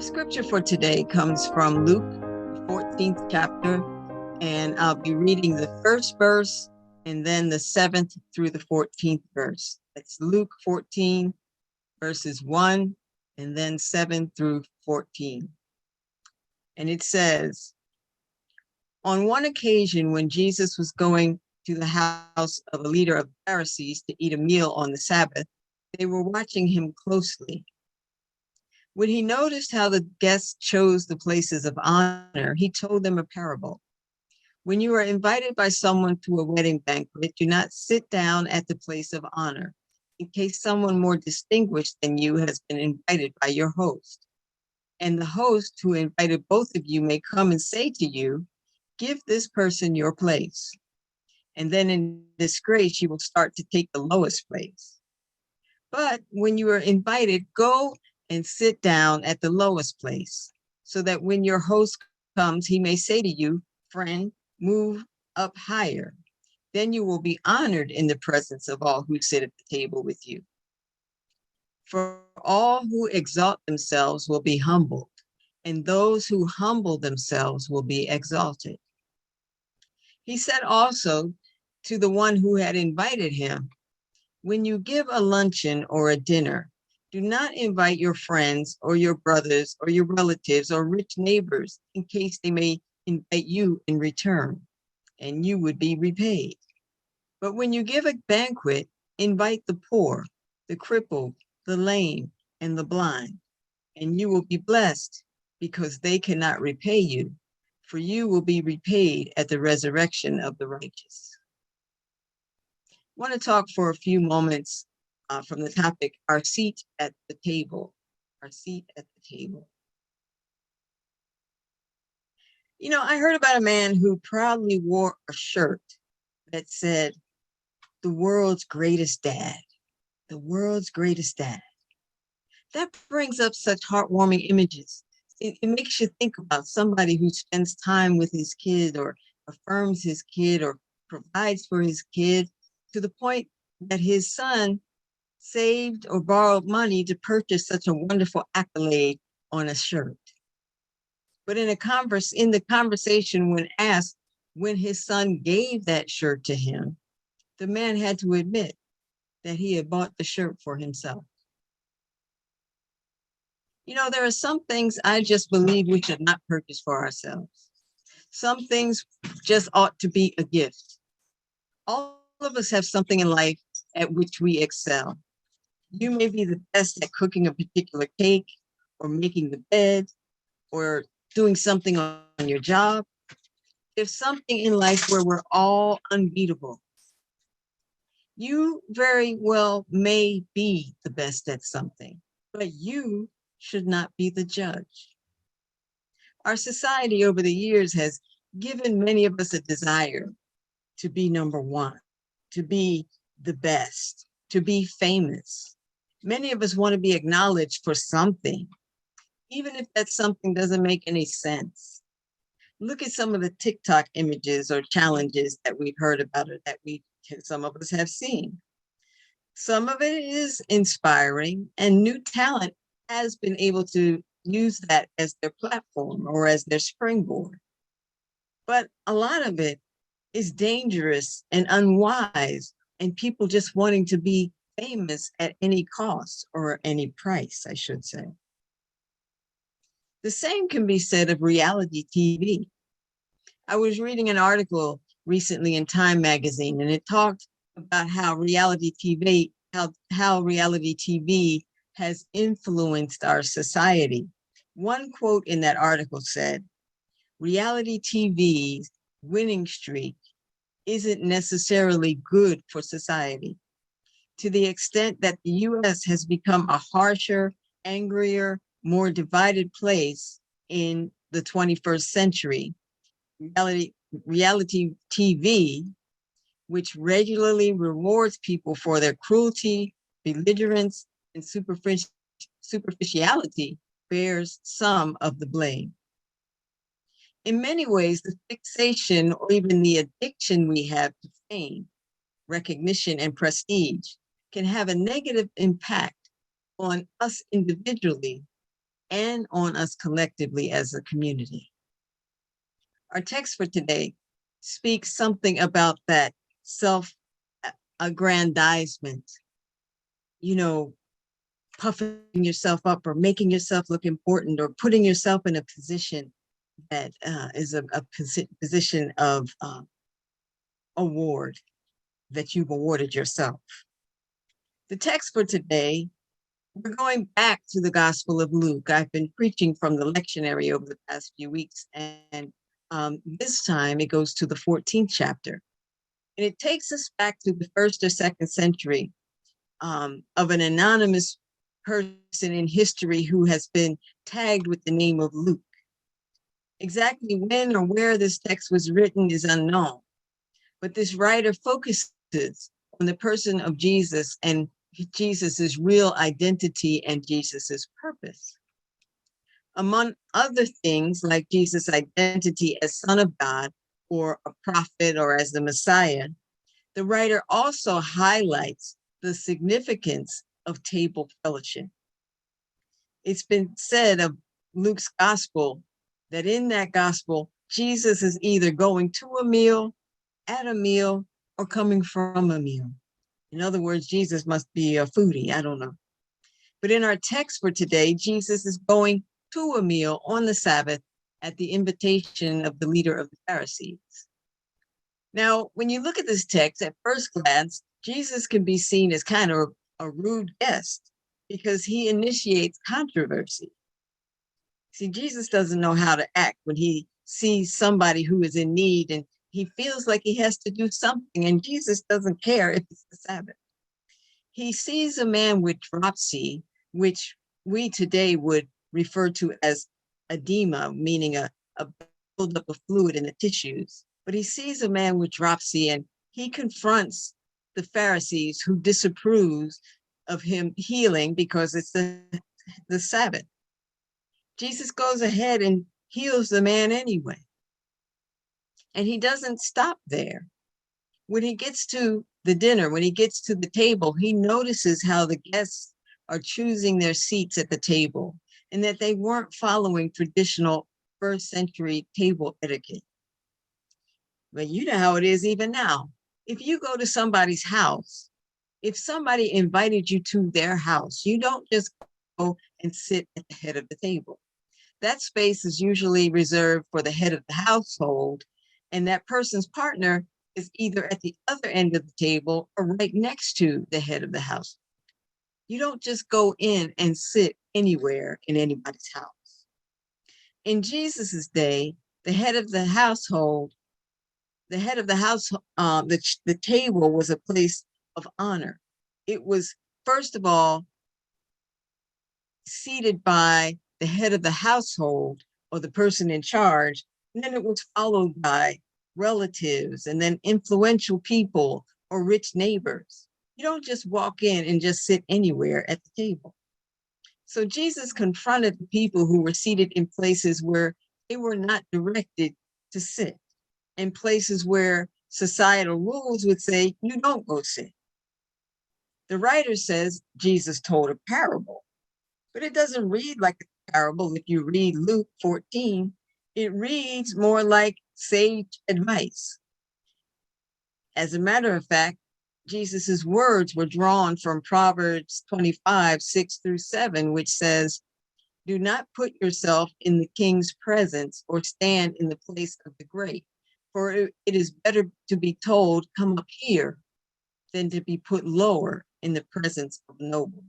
scripture for today comes from Luke, the 14th chapter, and I'll be reading the first verse and then the 7th through the 14th verse. That's Luke 14, verses 1 and then 7 through 14. And it says, on one occasion when Jesus was going to the house of a leader of the Pharisees to eat a meal on the Sabbath, they were watching him closely. When he noticed how the guests chose the places of honor, he told them a parable. When you are invited by someone to a wedding banquet, do not sit down at the place of honor, in case someone more distinguished than you has been invited by your host. And the host who invited both of you may come and say to you, give this person your place. And then in disgrace, you will start to take the lowest place. But when you are invited, go and sit down at the lowest place, so that when your host comes, he may say to you, friend, move up higher. Then you will be honored in the presence of all who sit at the table with you. For all who exalt themselves will be humbled, and those who humble themselves will be exalted. He said also to the one who had invited him, when you give a luncheon or a dinner, do not invite your friends or your brothers or your relatives or rich neighbors in case they may invite you in return, and you would be repaid. But when you give a banquet, invite the poor, the crippled, the lame, and the blind, and you will be blessed because they cannot repay you, for you will be repaid at the resurrection of the righteous. I want to talk for a few moments from the topic, our seat at the table. Our seat at the table. You know, I heard about a man who proudly wore a shirt that said, the world's greatest dad, the world's greatest dad. That brings up such heartwarming images. It makes you think about somebody who spends time with his kid or affirms his kid or provides for his kid to the point that his son saved or borrowed money to purchase such a wonderful accolade on a shirt. But in the conversation, when asked when his son gave that shirt to him, the man had to admit that he had bought the shirt for himself. You know, there are some things I just believe we should not purchase for ourselves. Some things just ought to be a gift. All of us have something in life at which we excel. You may be the best at cooking a particular cake or making the bed or doing something on your job. There's something in life where we're all unbeatable. You very well may be the best at something, but you should not be the judge. Our society over the years has given many of us a desire to be number one, to be the best, to be famous. Many of us want to be acknowledged for something, even if that something doesn't make any sense. Look at some of the TikTok images or challenges that we've heard about or that some of us have seen. Some of it is inspiring, and new talent has been able to use that as their platform or as their springboard. But a lot of it is dangerous and unwise, and people just wanting to be famous at any cost or any price, I should say. The same can be said of reality TV. I was reading an article recently in Time magazine, and it talked about how reality TV has influenced our society. One quote in that article said, reality TV's winning streak isn't necessarily good for society. To the extent that the US has become a harsher, angrier, more divided place in the 21st century, reality TV, which regularly rewards people for their cruelty, belligerence, and superficiality, bears some of the blame. In many ways, the fixation or even the addiction we have to fame, recognition, and prestige can have a negative impact on us individually and on us collectively as a community. Our text for today speaks something about that self-aggrandizement, you know, puffing yourself up or making yourself look important or putting yourself in a position that is a position of award that you've awarded yourself. The text for today, we're going back to the Gospel of Luke. I've been preaching from the lectionary over the past few weeks, and this time it goes to the 14th chapter. And it takes us back to the first or second century of an anonymous person in history who has been tagged with the name of Luke. Exactly when or where this text was written is unknown, but this writer focuses on the person of Jesus and Jesus's real identity and Jesus's purpose. Among other things, like Jesus' identity as Son of God or a prophet or as the Messiah, the writer also highlights the significance of table fellowship. It's been said of Luke's gospel that in that gospel, Jesus is either going to a meal, at a meal, or coming from a meal. In other words, Jesus must be a foodie. I don't know. But in our text for today, Jesus is going to a meal on the Sabbath at the invitation of the leader of the Pharisees. Now, when you look at this text at first glance, Jesus can be seen as kind of a rude guest because he initiates controversy. See, Jesus doesn't know how to act when he sees somebody who is in need and he feels like he has to do something, and Jesus doesn't care if it's the Sabbath. He sees a man with dropsy, which we today would refer to as edema, meaning a buildup of fluid in the tissues. But he sees a man with dropsy and he confronts the Pharisees who disapproves of him healing because it's the Sabbath. Jesus goes ahead and heals the man anyway. And he doesn't stop there. When he gets to the dinner, when he gets to the table, he notices how the guests are choosing their seats at the table and that they weren't following traditional first century table etiquette. But you know how it is even now. If you go to somebody's house, if somebody invited you to their house, you don't just go and sit at the head of the table. That space is usually reserved for the head of the household, and that person's partner is either at the other end of the table or right next to the head of the house. You don't just go in and sit anywhere in anybody's house. In Jesus's day, the head of the household, the table was a place of honor. It was, first of all, seated by the head of the household or the person in charge. And then it was followed by relatives and then influential people or rich neighbors. You don't just walk in and just sit anywhere at the table. So Jesus confronted the people who were seated in places where they were not directed to sit, and places where societal rules would say, you don't go sit. The writer says Jesus told a parable, but it doesn't read like a parable. If you read Luke 14, it reads more like sage advice. As a matter of fact, Jesus's words were drawn from Proverbs 25, 6-7, which says, do not put yourself in the king's presence or stand in the place of the great, for it is better to be told, come up here, than to be put lower in the presence of noble.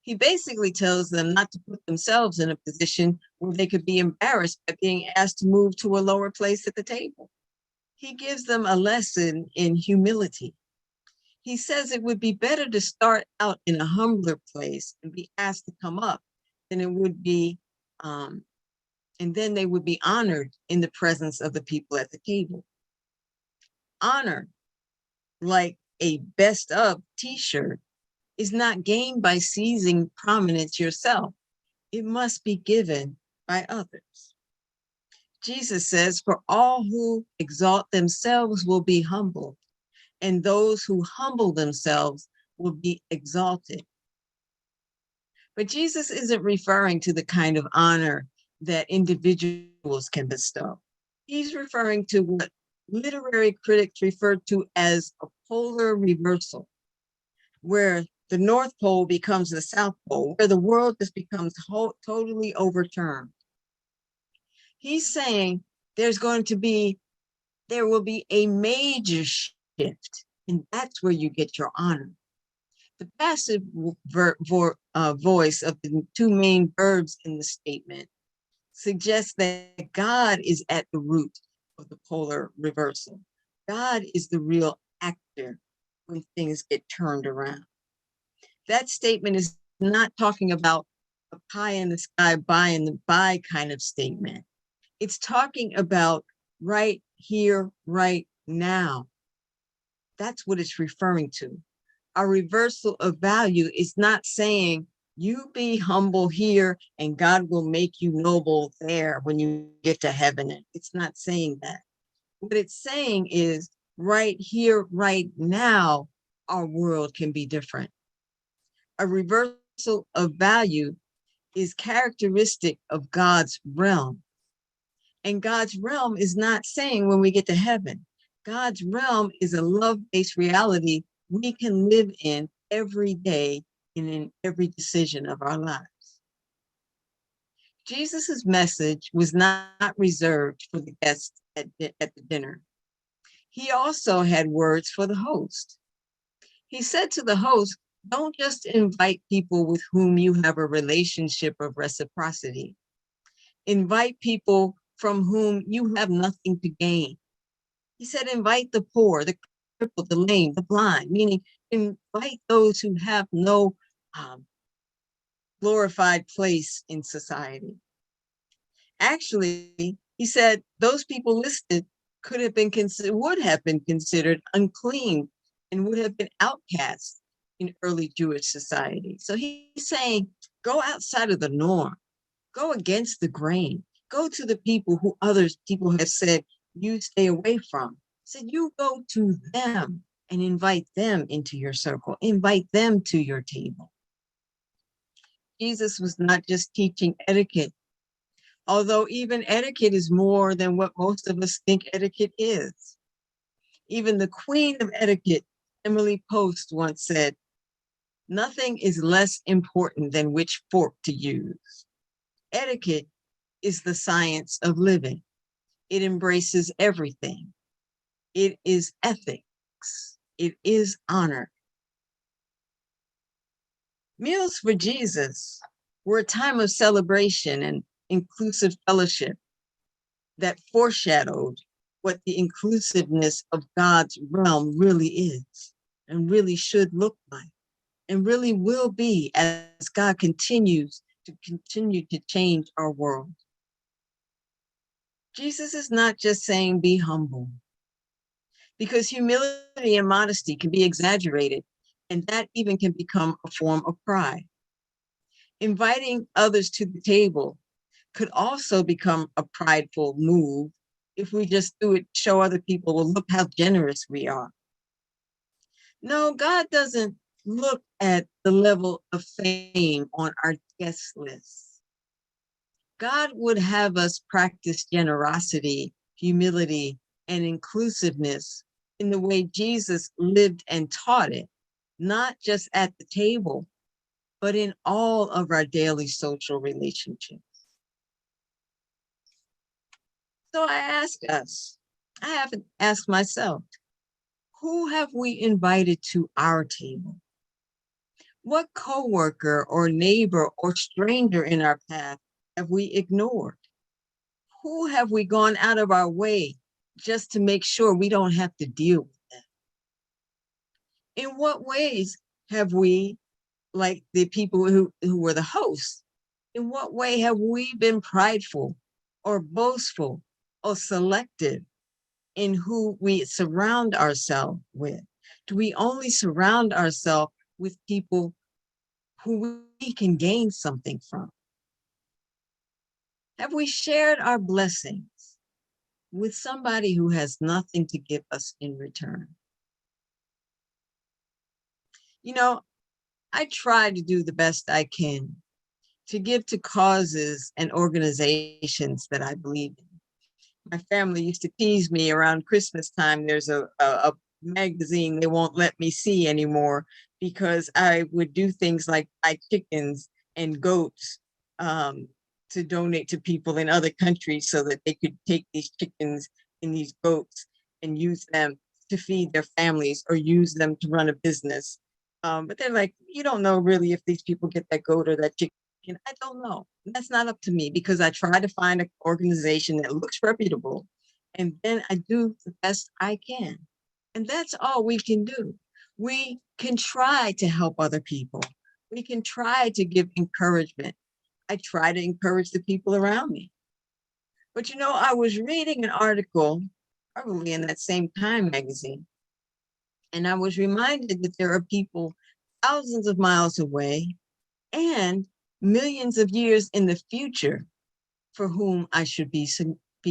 He basically tells them not to put themselves in a position where they could be embarrassed by being asked to move to a lower place at the table. He gives them a lesson in humility. He says it would be better to start out in a humbler place and be asked to come up than it would be, and then they would be honored in the presence of the people at the table. Honor, like a best of t-shirt, is not gained by seizing prominence yourself. It must be given by others. Jesus says, for all who exalt themselves will be humbled, and those who humble themselves will be exalted. But Jesus isn't referring to the kind of honor that individuals can bestow. He's referring to what literary critics refer to as a polar reversal, where the North Pole becomes the South Pole, where the world just becomes totally overturned. He's saying there will be a major shift, and that's where you get your honor. The passive voice of the two main verbs in the statement suggests that God is at the root of the polar reversal. God is the real actor when things get turned around. That statement is not talking about a pie in the sky, by and the by kind of statement. It's talking about right here, right now. That's what it's referring to. A reversal of value is not saying you be humble here and God will make you noble there when you get to heaven. It's not saying that. What it's saying is right here, right now, our world can be different. A reversal of value is characteristic of God's realm. And God's realm is not saying when we get to heaven. God's realm is a love-based reality we can live in every day and in every decision of our lives. Jesus's message was not reserved for the guests at the dinner. He also had words for the host. He said to the host, don't just invite people with whom you have a relationship of reciprocity. Invite people from whom you have nothing to gain. He said, invite the poor, the crippled, the lame, the blind, meaning invite those who have no glorified place in society. Actually, he said those people listed would have been considered unclean and would have been outcast in early Jewish society. So he's saying, go outside of the norm, go against the grain, go to the people who others people have said you stay away from. Said you go to them and invite them into your circle, invite them to your table. Jesus was not just teaching etiquette, although even etiquette is more than what most of us think etiquette is. Even the queen of etiquette, Emily Post, once said, nothing is less important than which fork to use. Etiquette is the science of living. It embraces everything. It is ethics. It is honor. Meals for Jesus were a time of celebration and inclusive fellowship that foreshadowed what the inclusiveness of God's realm really is and really should look like and really will be as God continues to change our world. Jesus is not just saying be humble, because humility and modesty can be exaggerated, and that even can become a form of pride. Inviting others to the table could also become a prideful move if we just do it, show other people, well, look how generous we are. No, God doesn't look at the level of fame on our guest list. God would have us practice generosity, humility, and inclusiveness in the way Jesus lived and taught it, not just at the table, but in all of our daily social relationships. So I haven't asked myself, who have we invited to our table? What coworker or neighbor or stranger in our path have we ignored? Who have we gone out of our way just to make sure we don't have to deal with them? In what ways have we, like the people who were the hosts, in what way have we been prideful or boastful or selective in who we surround ourselves with? Do we only surround ourselves with people who we can gain something from? Have we shared our blessings with somebody who has nothing to give us in return? You know, I try to do the best I can to give to causes and organizations that I believe in. My family used to tease me around Christmas time. There's a magazine they won't let me see anymore because I would do things like buy chickens and goats to donate to people in other countries so that they could take these chickens and these goats and use them to feed their families or use them to run a business. But they're like, you don't know really if these people get that goat or that chicken. I don't know. That's not up to me because I try to find an organization that looks reputable and then I do the best I can. And that's all we can do. We can try to help other people. We can try to give encouragement. I try to encourage the people around me. But I was reading an article, probably in that same Time magazine, and I was reminded that there are people thousands of miles away and millions of years in the future for whom I should be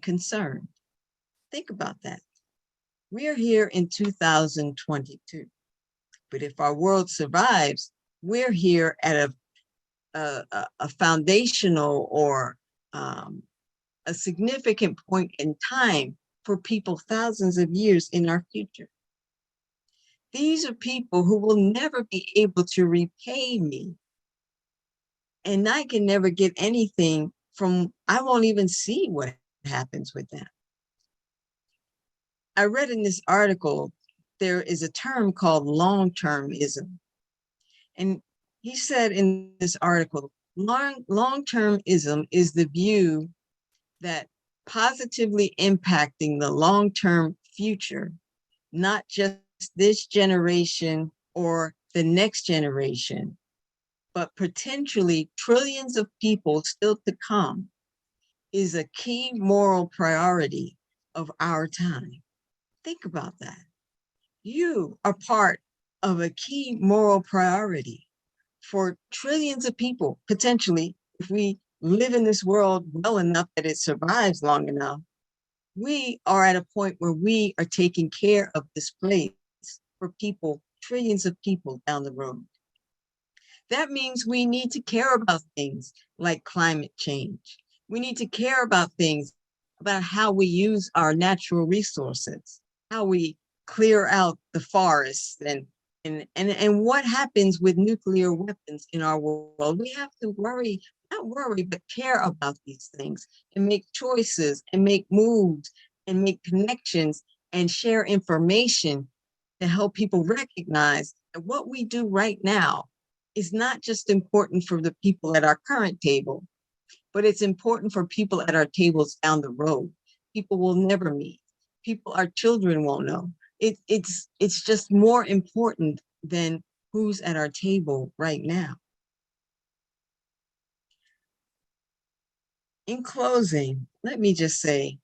concerned. Think about that. We're here in 2022, but if our world survives, we're here at a foundational or a significant point in time for people thousands of years in our future. These are people who will never be able to repay me. And I can never get anything from, I won't even see what happens with them. I read in this article, there is a term called long-termism. And he said in this article, long-termism is the view that positively impacting the long-term future, not just this generation or the next generation, but potentially trillions of people still to come, is a key moral priority of our time. Think about that. You are part of a key moral priority for trillions of people, potentially, if we live in this world well enough that it survives long enough. We are at a point where we are taking care of this place for people, trillions of people down the road. That means we need to care about things like climate change. We need to care about things about how we use our natural resources, how we clear out the forests and what happens with nuclear weapons in our world. We have to not worry, but care about these things and make choices and make moves and make connections and share information to help people recognize that what we do right now is not just important for the people at our current table, but it's important for people at our tables down the road. People will never meet. People our children won't know. It's just more important than who's at our table right now. In closing, let me just say,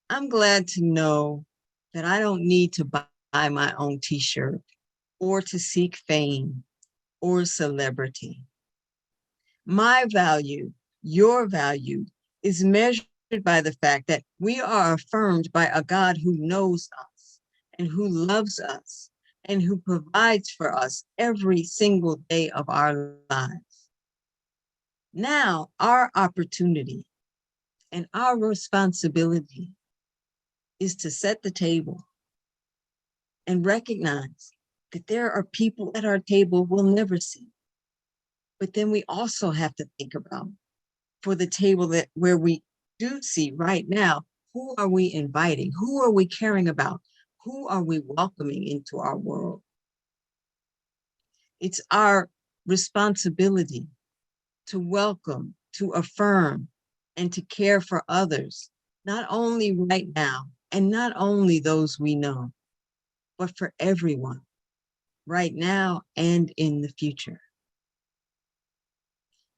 I'm glad to know that I don't need to buy my own t-shirt or to seek fame or celebrity. My value, your value, is measured by the fact that we are affirmed by a God who knows us and who loves us and who provides for us every single day of our lives. Now, our opportunity and our responsibility is to set the table and recognize that there are people at our table we'll never see. But then we also have to think about, for the table that where we do see right now, who are we inviting? Who are we caring about? Who are we welcoming into our world? It's our responsibility to welcome, to affirm, and to care for others, not only right now, and not only those we know, but for everyone, right now and in the future.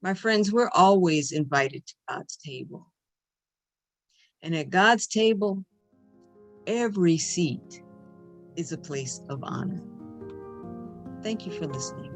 My friends, we're always invited to God's table. And at God's table, every seat is a place of honor. Thank you for listening.